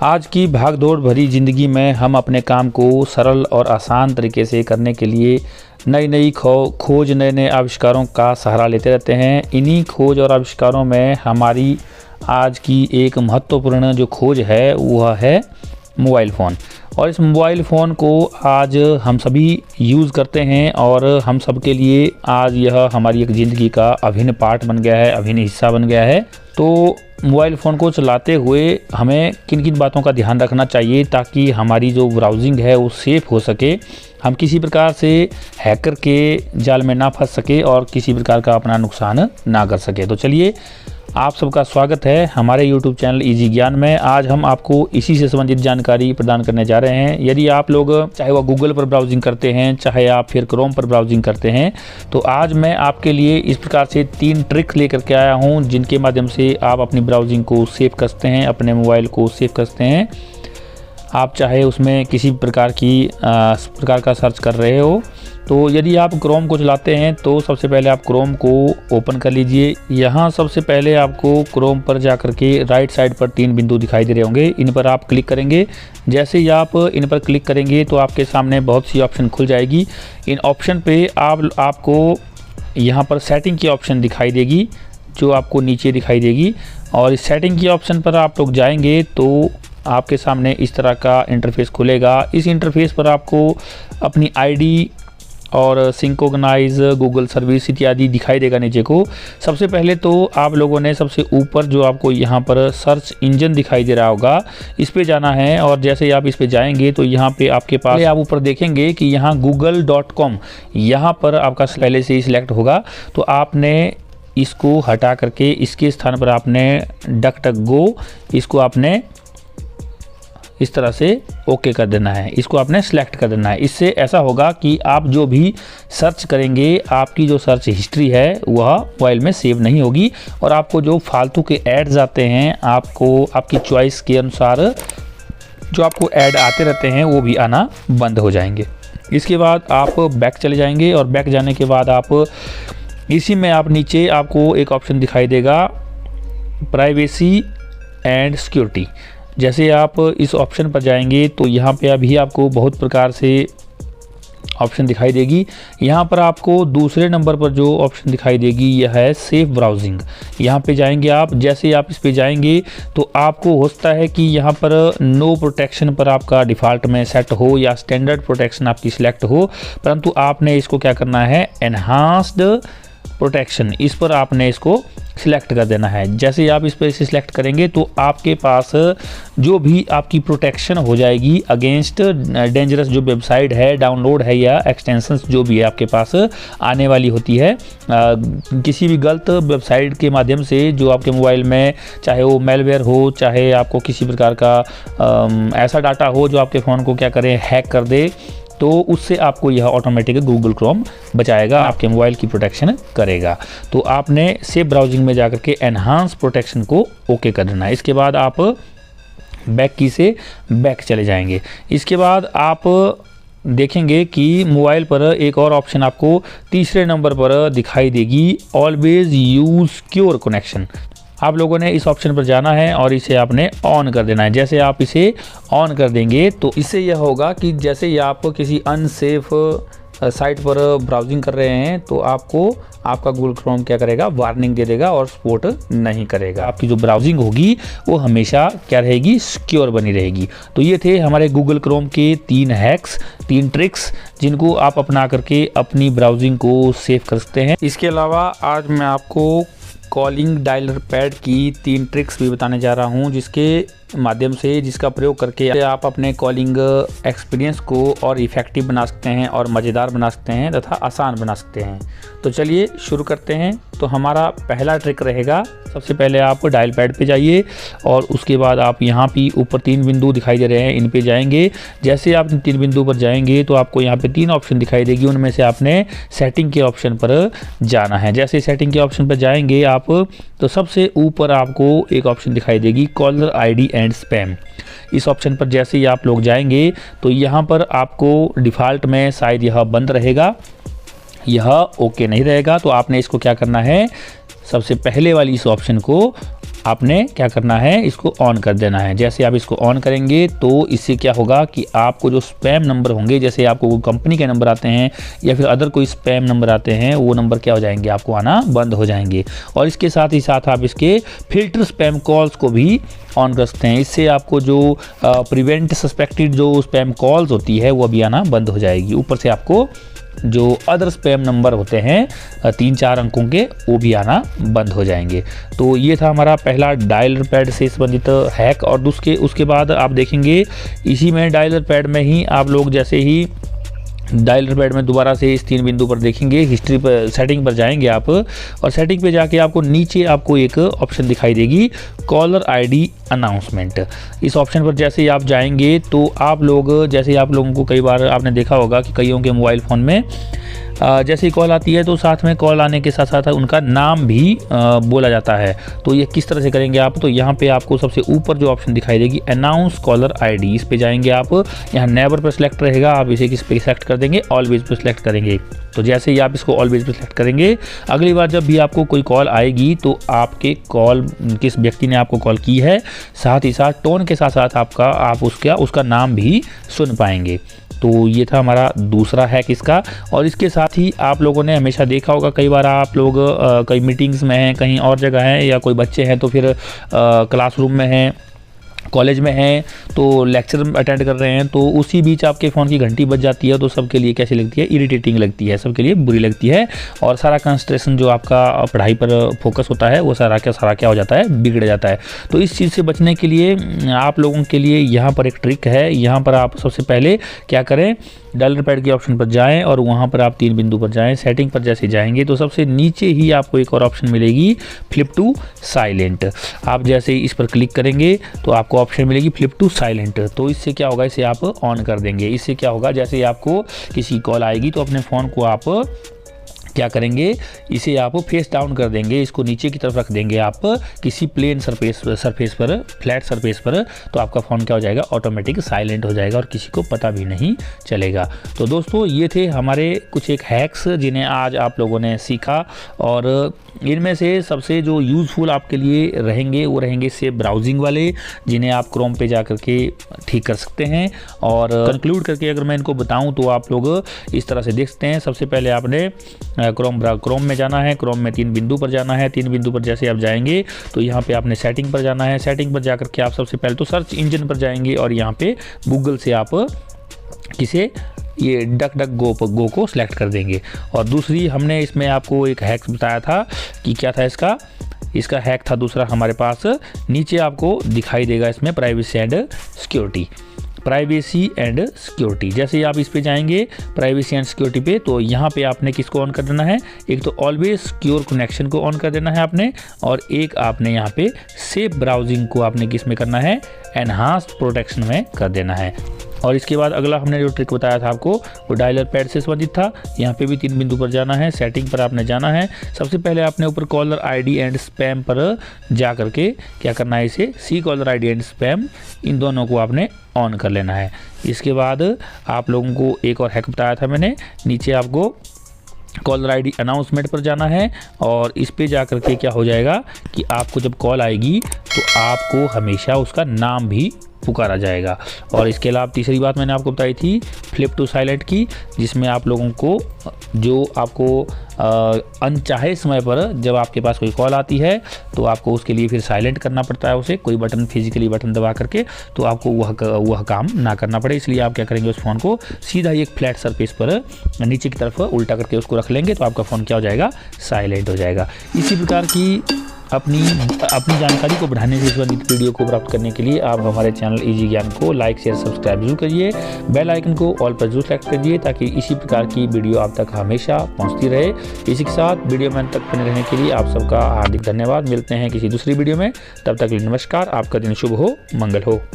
आज की भागदौड़ भरी ज़िंदगी में हम अपने काम को सरल और आसान तरीके से करने के लिए नई नई खोज नए नए आविष्कारों का सहारा लेते रहते हैं। इन्हीं खोज और आविष्कारों में हमारी आज की एक महत्वपूर्ण जो खोज है वह है मोबाइल फ़ोन। और इस मोबाइल फ़ोन को आज हम सभी यूज़ करते हैं और हम सब के लिए आज यह हमारी एक ज़िंदगी का अभिन्न पार्ट बन गया है, अभिन्न हिस्सा बन गया है। तो मोबाइल फ़ोन को चलाते हुए हमें किन किन बातों का ध्यान रखना चाहिए ताकि हमारी जो ब्राउजिंग है वो सेफ़ हो सके, हम किसी प्रकार से हैकर के जाल में ना फंस सके और किसी प्रकार का अपना नुकसान ना कर सके। तो चलिए, आप सबका स्वागत है हमारे YouTube चैनल इजी ज्ञान में। आज हम आपको इसी से संबंधित जानकारी प्रदान करने जा रहे हैं। यदि आप लोग चाहे वह गूगल पर ब्राउजिंग करते हैं, चाहे आप फिर क्रोम पर ब्राउजिंग करते हैं, तो आज मैं आपके लिए इस प्रकार से 3 ट्रिक्स लेकर के आया हूं जिनके माध्यम से आप अपनी ब्राउजिंग को सेव कर सकते हैं, अपने मोबाइल को सेव कर सकते हैं। आप चाहे उसमें किसी प्रकार का सर्च कर रहे हो, तो यदि आप क्रोम को चलाते हैं तो सबसे पहले आप क्रोम को ओपन कर लीजिए। यहाँ सबसे पहले आपको क्रोम पर जाकर के राइट साइड पर 3 बिंदु दिखाई दे रहे होंगे, इन पर आप क्लिक करेंगे। जैसे ही आप इन पर क्लिक करेंगे तो आपके सामने बहुत सी ऑप्शन खुल जाएगी। इन ऑप्शन पे आपको यहाँ पर सेटिंग की ऑप्शन दिखाई देगी जो आपको नीचे दिखाई देगी, और इस सेटिंग की ऑप्शन पर आप लोग जाएंगे तो आपके सामने इस तरह का इंटरफेस खुलेगा। इस इंटरफेस पर आपको अपनी आईडी और सिंक्रोनाइज गूगल सर्विस इत्यादि दिखाई देगा नीचे को। सबसे पहले तो आप लोगों ने सबसे ऊपर जो आपको यहाँ पर सर्च इंजन दिखाई दे रहा होगा, इस पे जाना है। और जैसे ही आप इस पे जाएंगे तो यहाँ पे आपके पास आप ऊपर देखेंगे कि यहाँ google.com यहाँ पर आपका पहले से ही सिलेक्ट होगा। तो आपने इसको हटा करके इसके स्थान पर आपने DuckDuckGo इसको आपने इस तरह से ओके कर देना है, इसको आपने सेलेक्ट कर देना है। इससे ऐसा होगा कि आप जो भी सर्च करेंगे, आपकी जो सर्च हिस्ट्री है वह मोबाइल में सेव नहीं होगी और आपको जो फालतू के एड्स आते हैं, आपको आपकी चॉइस के अनुसार जो आपको ऐड आते रहते हैं वो भी आना बंद हो जाएंगे। इसके बाद आप बैक चले जाएंगे और बैक जाने के बाद आप इसी में आप नीचे आपको एक ऑप्शन दिखाई देगा प्राइवेसी एंड सिक्योरिटी। जैसे आप इस ऑप्शन पर जाएंगे तो यहाँ पे अभी आपको बहुत प्रकार से ऑप्शन दिखाई देगी। यहाँ पर आपको दूसरे नंबर पर जो ऑप्शन दिखाई देगी यह है सेफ ब्राउजिंग। यहाँ पे जाएंगे आप, जैसे आप इस पे जाएंगे तो आपको हो सकता है कि यहाँ पर नो प्रोटेक्शन पर आपका डिफ़ॉल्ट में सेट हो या स्टैंडर्ड प्रोटेक्शन आपकी सिलेक्ट हो, परंतु आपने इसको क्या करना है, एनहांस्ड प्रोटेक्शन, इस पर आपने इसको सिलेक्ट कर देना है। जैसे ही आप इस पर इसे सिलेक्ट करेंगे तो आपके पास जो भी आपकी प्रोटेक्शन हो जाएगी अगेंस्ट डेंजरस जो वेबसाइट है, डाउनलोड है या एक्सटेंशंस जो भी है आपके पास आने वाली होती है किसी भी गलत वेबसाइट के माध्यम से, जो आपके मोबाइल में चाहे वो मेलवेयर हो, चाहे आपको किसी प्रकार का ऐसा डाटा हो जो आपके फ़ोन को क्या करे, हैक कर दे, तो उससे आपको यह ऑटोमेटिक गूगल क्रोम बचाएगा, आपके मोबाइल की प्रोटेक्शन करेगा। तो आपने सेफ ब्राउजिंग में जाकर के एनहांस प्रोटेक्शन को ओके कर देना है। इसके बाद आप बैक की से बैक चले जाएंगे। इसके बाद आप देखेंगे कि मोबाइल पर एक और ऑप्शन आपको तीसरे नंबर पर दिखाई देगी, ऑलवेज यूज़ सिक्योर कनेक्शन। आप लोगों ने इस ऑप्शन पर जाना है और इसे आपने ऑन कर देना है। जैसे आप इसे ऑन कर देंगे तो इससे यह होगा कि जैसे ही आप किसी अनसेफ साइट पर ब्राउजिंग कर रहे हैं तो आपको आपका गूगल क्रोम क्या करेगा, वार्निंग दे देगा और सपोर्ट नहीं करेगा। आपकी जो ब्राउजिंग होगी वो हमेशा क्या रहेगी, सिक्योर बनी रहेगी। तो ये थे हमारे गूगल क्रोम के 3 हैक्स, 3 ट्रिक्स जिनको आप अपना करके अपनी ब्राउजिंग को सेव कर सकते हैं। इसके अलावा आज मैं आपको कॉलिंग डायलर पैड की 3 ट्रिक्स भी बताने जा रहा हूं जिसका प्रयोग करके आप अपने कॉलिंग एक्सपीरियंस को और इफ़ेक्टिव बना सकते हैं और मज़ेदार बना सकते हैं तथा आसान बना सकते हैं। तो चलिए शुरू करते हैं। तो हमारा पहला ट्रिक रहेगा, सबसे पहले आप डायल पैड पे जाइए और उसके बाद आप यहाँ पे ऊपर 3 बिंदु दिखाई दे रहे हैं, इन पे जाएंगे। जैसे आप इन 3 बिंदु पर जाएंगे तो आपको यहाँ पे 3 ऑप्शन दिखाई देगी, उनमें से आपने सेटिंग के ऑप्शन पर जाना है। जैसे सेटिंग के ऑप्शन पर जाएंगे आप तो सबसे ऊपर आपको एक ऑप्शन दिखाई देगी कॉलर आईडी एंड स्पैम। इस ऑप्शन पर जैसे ही आप लोग जाएंगे तो यहाँ पर आपको डिफ़ॉल्ट में शायद यह बंद रहेगा, यह ओके नहीं रहेगा। तो आपने इसको क्या करना है, सबसे पहले वाली इस ऑप्शन को आपने क्या करना है, इसको ऑन कर देना है। जैसे आप इसको ऑन करेंगे तो इससे क्या होगा कि आपको जो स्पैम नंबर होंगे, जैसे आपको कोई कंपनी के नंबर आते हैं या फिर अदर कोई स्पैम नंबर आते हैं, वो नंबर क्या हो जाएंगे, आपको आना बंद हो जाएंगे। और इसके साथ ही साथ आप इसके फिल्टर स्पैम कॉल्स को भी ऑन कर सकते हैं। इससे आपको जो प्रिवेंट सस्पेक्टेड जो स्पैम कॉल्स होती है वो भी आना बंद हो जाएगी। ऊपर से आपको जो अदर स्पैम नंबर होते हैं 3-4 अंकों के, वो भी आना बंद हो जाएंगे। तो ये था हमारा पहला डायलर पैड से संबंधित हैक। और उसके बाद आप देखेंगे इसी में डायलर पैड में ही आप लोग जैसे ही डायलर पैड में दोबारा से इस 3 बिंदु पर देखेंगे, हिस्ट्री पर, सेटिंग पर जाएंगे आप, और सेटिंग पे जाके आपको नीचे आपको एक ऑप्शन दिखाई देगी कॉलर आईडी अनाउंसमेंट। इस ऑप्शन पर जैसे ही आप जाएंगे तो आप लोग, जैसे आप लोगों को कई बार आपने देखा होगा कि कईयों के मोबाइल फ़ोन में जैसे ही कॉल आती है तो साथ में कॉल आने के साथ साथ उनका नाम भी बोला जाता है। तो ये किस तरह से करेंगे आप, तो यहाँ पे आपको सबसे ऊपर जो ऑप्शन दिखाई देगी अनाउंस कॉलर आईडी, इस पे जाएंगे आप। यहाँ नेवर पर सिलेक्ट रहेगा, आप इसे किस पे सेलेक्ट कर देंगे, ऑलवेज पर सिलेक्ट करेंगे। तो जैसे ही आप इसको ऑलवेज पर सिलेक्ट करेंगे, अगली बार जब भी आपको कोई कॉल आएगी तो आपके कॉल किस व्यक्ति ने आपको कॉल की है, साथ ही साथ टोन के साथ साथ आप उसका नाम भी सुन पाएंगे। तो ये था हमारा दूसरा हैक इसका। और इसके साथ ही आप लोगों ने हमेशा देखा होगा, कई बार आप लोग कई मीटिंग्स में हैं, कहीं और जगह हैं, या कोई बच्चे हैं तो फिर क्लासरूम में हैं, कॉलेज में हैं, तो लेक्चर अटेंड कर रहे हैं, तो उसी बीच आपके फ़ोन की घंटी बज जाती है। तो सबके लिए कैसी लगती है, इरिटेटिंग लगती है, सबके लिए बुरी लगती है। और सारा कंसंट्रेशन जो आपका पढ़ाई पर फोकस होता है वो सारा क्या हो जाता है, बिगड़ जाता है। तो इस चीज़ से बचने के लिए आप लोगों के लिए यहाँ पर एक ट्रिक है। यहाँ पर आप सबसे पहले क्या करें, डायलर पैड के ऑप्शन पर जाएं और वहाँ पर आप 3 बिंदु पर जाएं। सेटिंग पर जैसे जाएंगे तो सबसे नीचे ही आपको एक और ऑप्शन मिलेगी फ्लिप टू साइलेंट। आप जैसे ही इस पर क्लिक करेंगे तो आपको ऑप्शन मिलेगी फ्लिप टू साइलेंट। तो इससे क्या होगा, इसे आप ऑन कर देंगे। इससे क्या होगा, जैसे ही आपको किसी कॉल आएगी तो अपने फ़ोन को आप क्या करेंगे, इसे आप फेस डाउन कर देंगे, इसको नीचे की तरफ रख देंगे आप किसी प्लेन सरफेस पर, फ्लैट सरफेस पर। तो आपका फ़ोन क्या हो जाएगा, ऑटोमेटिक साइलेंट हो जाएगा और किसी को पता भी नहीं चलेगा। तो दोस्तों ये थे हमारे कुछ एक हैक्स जिन्हें आज आप लोगों ने सीखा। और इनमें से सबसे जो यूज़फुल आपके लिए रहेंगे वो रहेंगे सेफ ब्राउजिंग वाले, जिन्हें आप क्रोम पे जा करके ठीक कर सकते हैं। और कंक्लूड करके अगर मैं इनको बताऊं तो आप लोग इस तरह से देख सकते हैं। सबसे पहले आपने क्रोम में जाना है, क्रोम में 3 बिंदु पर जाना है। 3 बिंदु पर जैसे आप जाएंगे तो यहाँ पे आपने सेटिंग पर जाना है। सेटिंग पर जाकर के आप सबसे पहले तो सर्च इंजन पर जाएंगे और यहाँ पे गूगल से आप किसे ये डक गो को सिलेक्ट कर देंगे। और दूसरी हमने इसमें आपको एक हैक बताया था कि क्या था इसका हैक था दूसरा हमारे पास, नीचे आपको दिखाई देगा इसमें प्राइवेसी एंड सिक्योरिटी। जैसे ही आप इस पे जाएंगे प्राइवेसी एंड सिक्योरिटी पे, तो यहाँ पे आपने किसको ऑन कर देना है, एक तो ऑलवेज सिक्योर कनेक्शन को ऑन कर देना है आपने, और एक आपने यहाँ पे सेफ ब्राउजिंग को आपने किस में करना है, एनहांस्ड प्रोटेक्शन में कर देना है। और इसके बाद अगला हमने जो ट्रिक बताया था आपको वो डायलर पैड से संबंधित था। यहाँ पे भी 3 बिंदु पर जाना है, सेटिंग पर आपने जाना है। सबसे पहले आपने ऊपर कॉलर आईडी एंड स्पैम पर जा करके क्या करना है, इसे सी कॉलर आईडी एंड स्पैम, इन दोनों को आपने ऑन कर लेना है। इसके बाद आप लोगों को एक और हैक बताया था मैंने, नीचे आपको कॉलर आईडी अनाउंसमेंट पर जाना है और इस पे जा करके क्या हो जाएगा कि आपको जब कॉल आएगी तो आपको हमेशा उसका नाम भी पुकारा जाएगा। और इसके अलावा तीसरी बात मैंने आपको बताई थी फ्लिप टू साइलेंट की, जिसमें आप लोगों को जो आपको अनचाहे समय पर जब आपके पास कोई कॉल आती है तो आपको उसके लिए फिर साइलेंट करना पड़ता है उसे, कोई बटन फिजिकली बटन दबा करके, तो आपको वह काम ना करना पड़े। इसलिए आप क्या करेंगे, उस फ़ोन को सीधा एक फ्लैट सरफेस पर नीचे की तरफ उल्टा करके उसको रख लेंगे तो आपका फ़ोन क्या हो जाएगा, साइलेंट हो जाएगा। इसी प्रकार की अपनी जानकारी को बढ़ाने से संबंधित वीडियो को प्राप्त करने के लिए आप हमारे चैनल इजी ज्ञान को लाइक शेयर सब्सक्राइब जरूर करिए। बेल आइकन को ऑल पर जरूर सेलेक्ट करिए ताकि इसी प्रकार की वीडियो आप तक हमेशा पहुंचती रहे। इसी के साथ वीडियो में अंत तक बने रहने के लिए आप सबका हार्दिक धन्यवाद। मिलते हैं किसी दूसरी वीडियो में, तब तक के लिए नमस्कार। आपका दिन शुभ हो, मंगल हो।